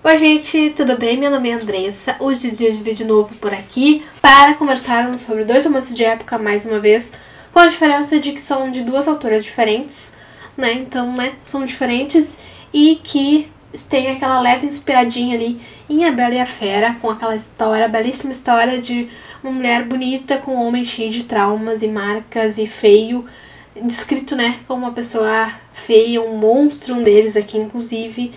Oi gente, tudo bem? Meu nome é Andressa. Hoje é dia de vídeo novo por aqui para conversarmos sobre dois romances de época, mais uma vez, com a diferença de que são de duas autoras diferentes, né? Então, são diferentes e que tem aquela leve inspiradinha ali em A Bela e a Fera, com aquela história, belíssima história de uma mulher bonita com um homem cheio de traumas e marcas e feio, descrito, como uma pessoa feia, um monstro, um deles aqui, inclusive,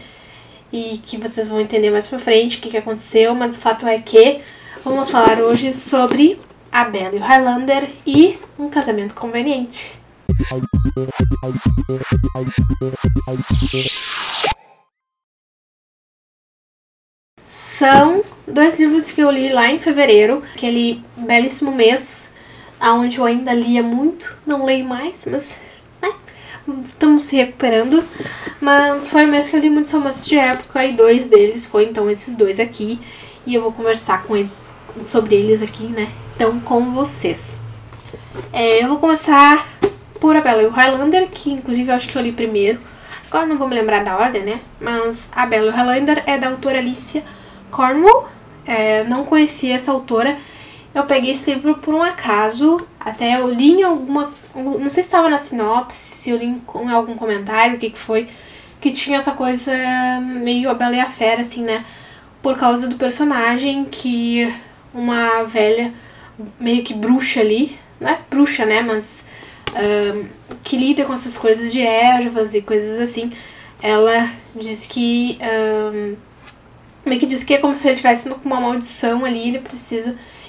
e que vocês vão entender mais pra frente o que aconteceu, mas o fato é que vamos falar hoje sobre A Bela e o Highlander e Um Casamento Conveniente. São dois livros que eu li lá em fevereiro, aquele belíssimo mês, onde eu ainda lia muito, não leio mais, mas estamos se recuperando. Mas foi um mês que eu li muitos romances de época e dois deles foi então esses dois aqui. E eu vou conversar com eles, sobre eles aqui, então com vocês. Eu vou começar por A Bela e o Highlander, que inclusive eu acho que eu li primeiro. Agora não vou me lembrar da ordem, mas A Bela e o Highlander é da autora Alicia Cornwell. Não conhecia essa autora. Eu peguei esse livro por um acaso, até eu li em alguma... Não sei se estava na sinopse, se eu li em algum comentário, o que foi, que tinha essa coisa meio A Bela e a Fera, assim, por causa do personagem, que uma velha, meio que bruxa ali, não é bruxa, mas que lida com essas coisas de ervas e coisas assim. Ela diz que... meio que diz que é como se ele estivesse com uma maldição ali,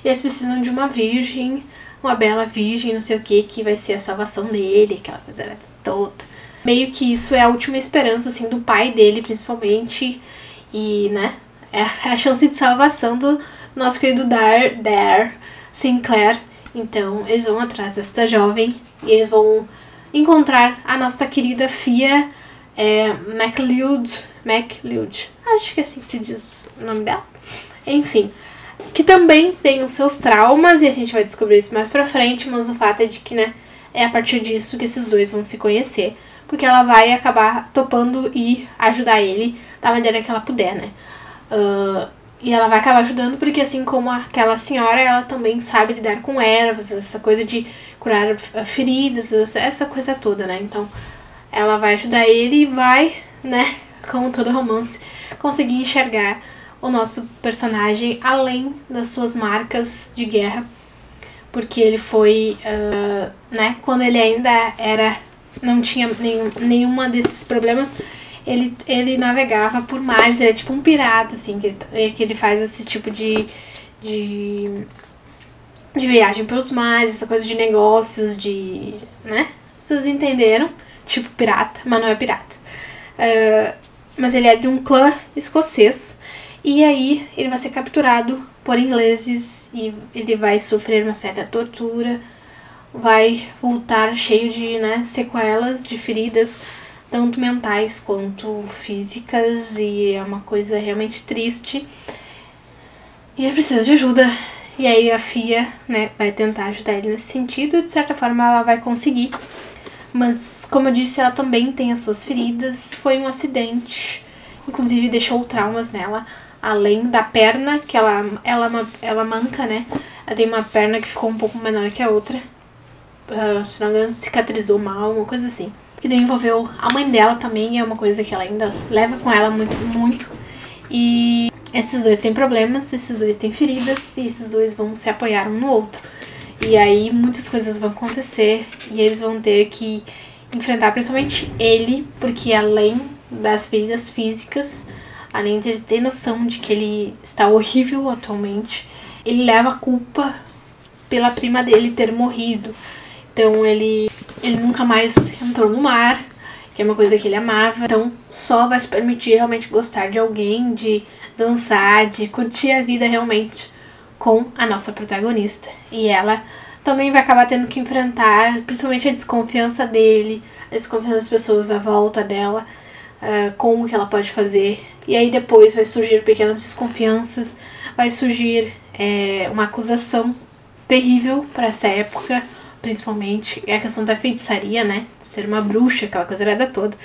eles precisam de uma virgem, uma bela virgem, não sei o que vai ser a salvação dele, aquela coisa toda. Meio que isso é a última esperança, assim, do pai dele, principalmente, e, é a chance de salvação do nosso querido Dare Sinclair. Então, eles vão atrás desta jovem e eles vão encontrar a nossa querida Fia MacLeod, acho que é assim que se diz o nome dela. Enfim, que também tem os seus traumas, e a gente vai descobrir isso mais pra frente, mas o fato é de que, é a partir disso que esses dois vão se conhecer, porque ela vai acabar topando e ajudar ele da maneira que ela puder, e ela vai acabar ajudando porque, assim como aquela senhora, ela também sabe lidar com ervas, essa coisa de curar feridas, essa coisa toda, então ela vai ajudar ele e vai, como todo romance, conseguir enxergar o nosso personagem além das suas marcas de guerra, porque ele foi, quando ele ainda não tinha nenhuma desses problemas, ele navegava por mares, ele é tipo um pirata, assim, que ele faz esse tipo de viagem pelos mares, essa coisa de negócios, vocês entenderam? Tipo pirata, mas não é pirata. Mas ele é de um clã escocês. E aí ele vai ser capturado por ingleses e ele vai sofrer uma certa tortura. Vai voltar cheio de sequelas, de feridas, tanto mentais quanto físicas. E é uma coisa realmente triste. E ele precisa de ajuda. E aí a Fia vai tentar ajudar ele nesse sentido. E de certa forma ela vai conseguir. Mas, como eu disse, ela também tem as suas feridas. Foi um acidente. Inclusive deixou traumas nela. Além da perna, que ela manca, Ela tem uma perna que ficou um pouco menor que a outra. Se não me engano, cicatrizou mal, uma coisa assim. Que daí envolveu a mãe dela também. É uma coisa que ela ainda leva com ela muito, muito. E esses dois têm problemas, esses dois têm feridas. E esses dois vão se apoiar um no outro. E aí muitas coisas vão acontecer e eles vão ter que enfrentar principalmente ele, porque além das feridas físicas, além de ele ter noção de que ele está horrível atualmente, ele leva a culpa pela prima dele ter morrido. Então ele nunca mais entrou no mar, que é uma coisa que ele amava. Então só vai se permitir realmente gostar de alguém, de dançar, de curtir a vida realmente com a nossa protagonista. E ela também vai acabar tendo que enfrentar principalmente a desconfiança dele, a desconfiança das pessoas à volta dela, com o que ela pode fazer. E aí depois vai surgir pequenas desconfianças, vai surgir uma acusação terrível para essa época, principalmente é a questão da feitiçaria, de ser uma bruxa, aquela coisa toda.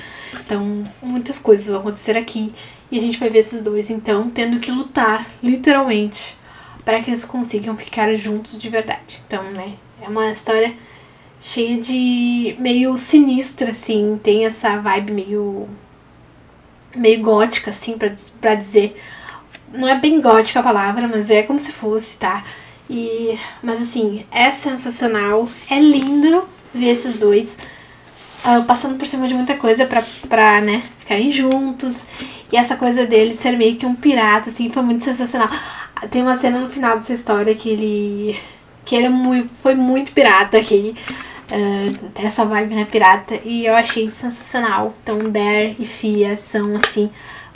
Então muitas coisas vão acontecer aqui E a gente vai ver esses dois, então, tendo que lutar, literalmente, para que eles consigam ficar juntos de verdade. Então, né, é uma história cheia de... meio sinistra, assim. Tem essa vibe meio gótica, assim, pra dizer. Não é bem gótica a palavra, mas é como se fosse, tá? Mas, assim, é sensacional. É lindo ver esses dois passando por cima de muita coisa pra, né, ficarem juntos. E essa coisa dele ser meio que um pirata, assim, foi muito sensacional. Tem uma cena no final dessa história que ele foi muito pirata, que tem essa vibe, né, pirata. E eu achei sensacional. Então, Dare e Fia são, assim,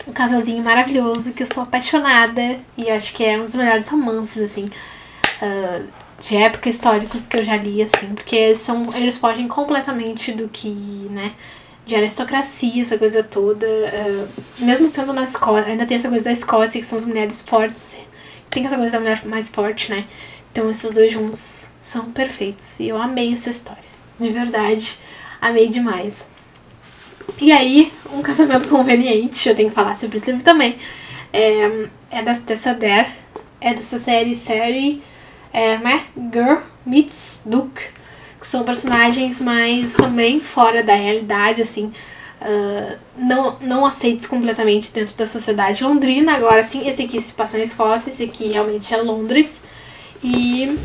um casalzinho maravilhoso que eu sou apaixonada. E acho que é um dos melhores romances, assim, de época históricos que eu já li, assim, porque eles fogem completamente do que, né, de aristocracia, essa coisa toda. Mesmo sendo na Escócia, ainda tem essa coisa da Escócia, que são as mulheres fortes. Tem essa coisa da mulher mais forte, né? Então esses dois juntos são perfeitos. E eu amei essa história. De verdade, amei demais. E aí, um casamento conveniente, eu tenho que falar sobre esse livro também. Dessa série né? Girl Meets Duke, que são personagens mais também fora da realidade, assim, não aceitos completamente dentro da sociedade londrina. Agora sim, esse aqui se passa na Escócia, esse aqui realmente é Londres. E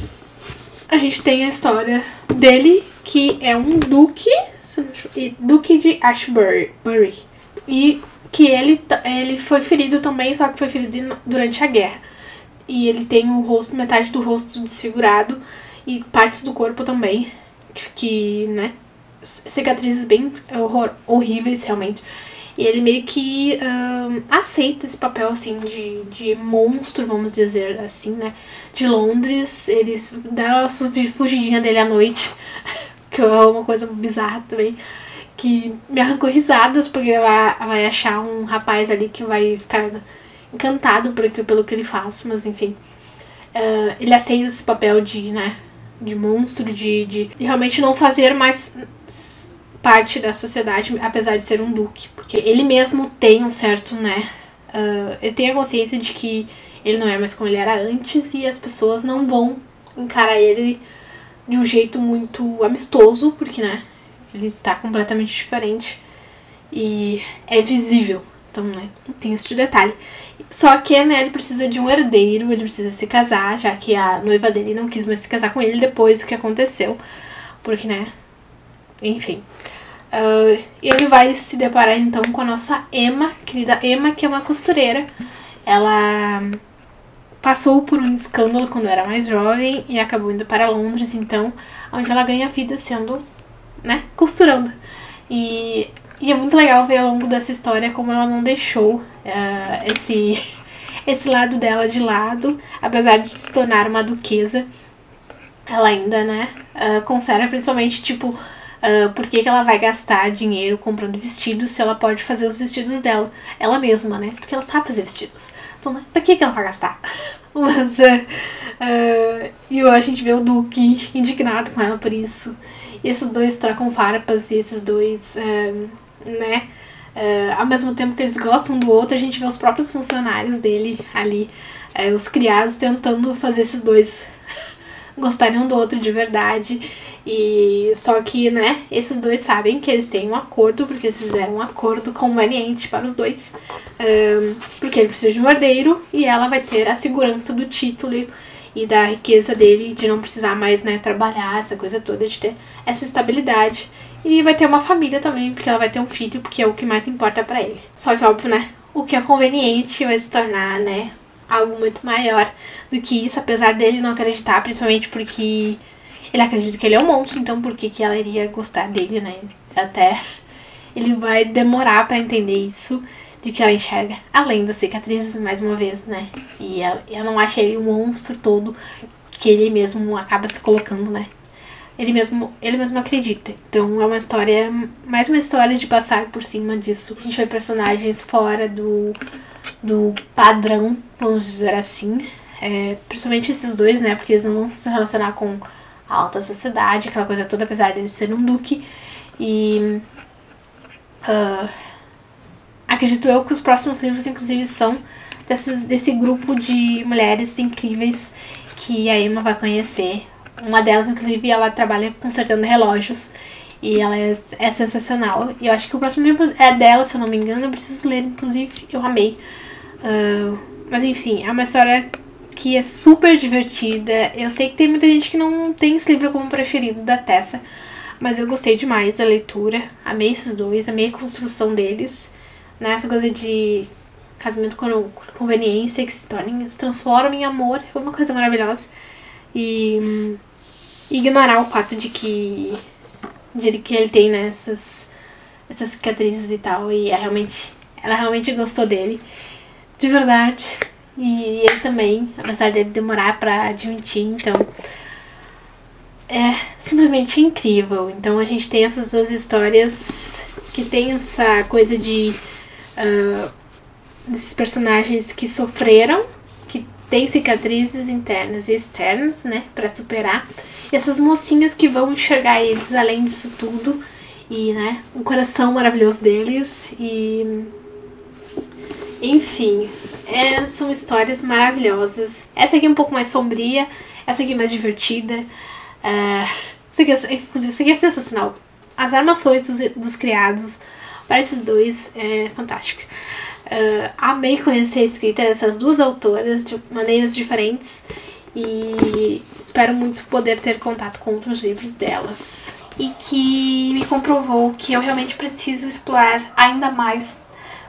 a gente tem a história dele, que é um duque de Ashbury. E que ele foi ferido também, só que foi ferido durante a guerra. E ele tem metade do rosto desfigurado e partes do corpo também, que né, cicatrizes bem horríveis, realmente. E ele meio que aceita esse papel, assim, de monstro, vamos dizer assim, né, de Londres. Ele dá uma fugidinha dele à noite, que é uma coisa bizarra também, que me arrancou risadas, porque vai achar um rapaz ali que vai ficar encantado pelo que ele faz, mas enfim. Ele aceita esse papel de monstro, de realmente não fazer mais parte da sociedade, apesar de ser um duque. Porque ele mesmo tem um certo, né, ele tem a consciência de que ele não é mais como ele era antes, e as pessoas não vão encarar ele de um jeito muito amistoso, porque, né, ele está completamente diferente e é visível. Então, né, tem esse detalhe. Só que, né, ele precisa de um herdeiro, ele precisa se casar, já que a noiva dele não quis mais se casar com ele depois do que aconteceu. Porque, né, enfim. E ele vai se deparar, então, com a nossa Emma, querida Emma, que é uma costureira. Ela passou por um escândalo quando era mais jovem e acabou indo para Londres, então, onde ela ganha vida sendo, né, costurando. E é muito legal ver ao longo dessa história como ela não deixou esse lado dela de lado, apesar de se tornar uma duquesa. Ela ainda, né, conserva, principalmente, tipo, por que ela vai gastar dinheiro comprando vestidos se ela pode fazer os vestidos dela, ela mesma, né, porque ela sabe fazer vestidos. Então, né, pra que ela vai gastar? Mas e a gente vê o Duque indignado com ela por isso. E esses dois trocam farpas, e esses dois, né, ao mesmo tempo que eles gostam do outro, a gente vê os próprios funcionários dele ali, os criados, tentando fazer esses dois gostarem um do outro de verdade. E só que, né, esses dois sabem que eles têm um acordo, porque eles fizeram um acordo conveniente para os dois, porque ele precisa de um herdeiro e ela vai ter a segurança do título e da riqueza dele, de não precisar mais, né, trabalhar, essa coisa toda, de ter essa estabilidade. E vai ter uma família também, porque ela vai ter um filho, porque é o que mais importa pra ele. Só que, óbvio, né, o que é conveniente vai se tornar, né, algo muito maior do que isso, apesar dele não acreditar, principalmente porque ele acredita que ele é um monstro, então por que ela iria gostar dele, né? Até ele vai demorar pra entender isso, de que ela enxerga além das cicatrizes, mais uma vez, né? E ela não acha ele um monstro todo que ele mesmo acaba se colocando, né? Ele mesmo acredita. Então é uma história, mais uma história de passar por cima disso. A gente vê personagens fora do padrão, vamos dizer assim. Principalmente esses dois, né? Porque eles não vão se relacionar com a alta sociedade, aquela coisa toda, apesar de ele ser um duque. E acredito eu que os próximos livros, inclusive, são desse grupo de mulheres incríveis que a Emma vai conhecer. Uma delas, inclusive, ela trabalha consertando relógios e ela é sensacional. E eu acho que o próximo livro é dela, se eu não me engano. Eu preciso ler, inclusive, eu amei. Mas enfim, é uma história que é super divertida. Eu sei que tem muita gente que não tem esse livro como preferido da Tessa, mas eu gostei demais da leitura. Amei esses dois, amei a construção deles, né? Essa coisa de casamento com conveniência que se transforma em amor é uma coisa maravilhosa. E ignorar o fato de que ele tem, né, essas cicatrizes e tal. E ela realmente gostou dele, de verdade. E ele também, apesar dele demorar pra admitir. Então é simplesmente incrível. Então a gente tem essas duas histórias que tem essa coisa de desses personagens que sofreram, que tem cicatrizes internas e externas, né, pra superar. E essas mocinhas que vão enxergar eles além disso tudo. E, né, o coração maravilhoso deles. E enfim, são histórias maravilhosas. Essa aqui é um pouco mais sombria, essa aqui é mais divertida. Inclusive, isso aqui é sensacional. As armações dos criados para esses dois é fantástico. Amei conhecer a escrita dessas duas autoras de maneiras diferentes e espero muito poder ter contato com outros livros delas. E que me comprovou que eu realmente preciso explorar ainda mais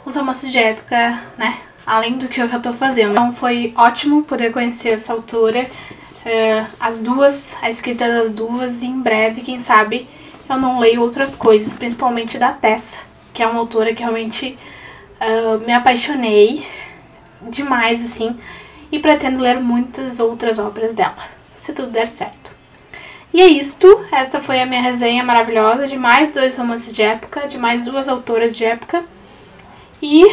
os romances de época, né? Além do que eu já tô fazendo. Então foi ótimo poder conhecer essa autora, as duas, a escrita das duas, e em breve, quem sabe, eu não leio outras coisas, principalmente da Tessa, que é uma autora que realmente me apaixonei demais, assim, e pretendo ler muitas outras obras dela, se tudo der certo. E é isto, essa foi a minha resenha maravilhosa de mais 2 romances de época, de mais 2 autoras de época. E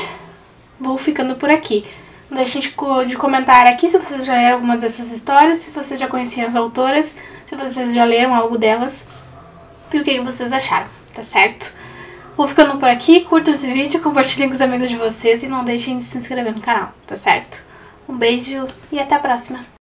vou ficando por aqui. Não deixem de comentar aqui se vocês já leram alguma dessas histórias, se vocês já conheciam as autoras, se vocês já leram algo delas e o que vocês acharam, tá certo? Vou ficando por aqui, curtam esse vídeo, compartilhem com os amigos de vocês e não deixem de se inscrever no canal, tá certo? Um beijo e até a próxima!